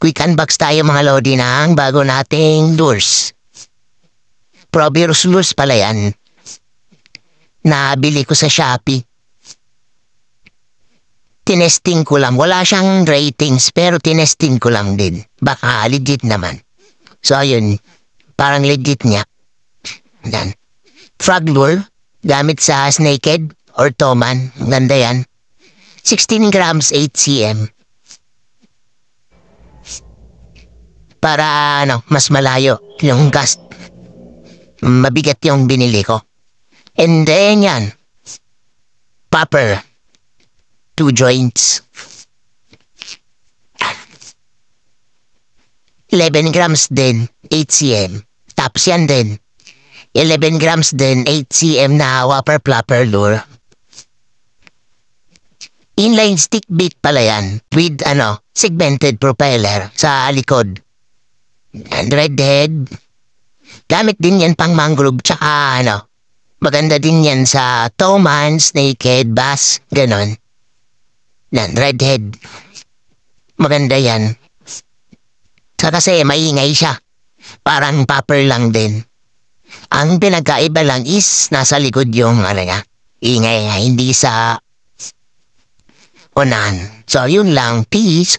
Quick unbox tayo mga lodi ng bago nating lures. Provirus lures pala yan. Nabili ko sa Shopee. Tinesting ko lang. Wala siyang ratings pero tinesting ko lang din. Baka legit naman. So ayun, parang legit niya. Yan. Frog lure. Gamit sa snakehead or toman. Ganda yan. 16 grams 8 cm. Para mas malayo yung cast. Mabigat yung binili ko. And then yan. Popper. 2 joints. 11 grams din, 8 cm. Tapos yan din. 11 grams din, 8 cm na whopper plopper lure. Inline stick bait pala yan. With segmented propeller sa likod. And red head. Gamit din yan pang mangrove tsaka maganda din yan sa toman, snakehead, bass, ganon. Yan, red head. Maganda yan. Kasi maingay siya. Parang popper lang din. Ang pinagkaiba lang is nasa likod yung ingay, hindi sa unahan. So yun lang, peace.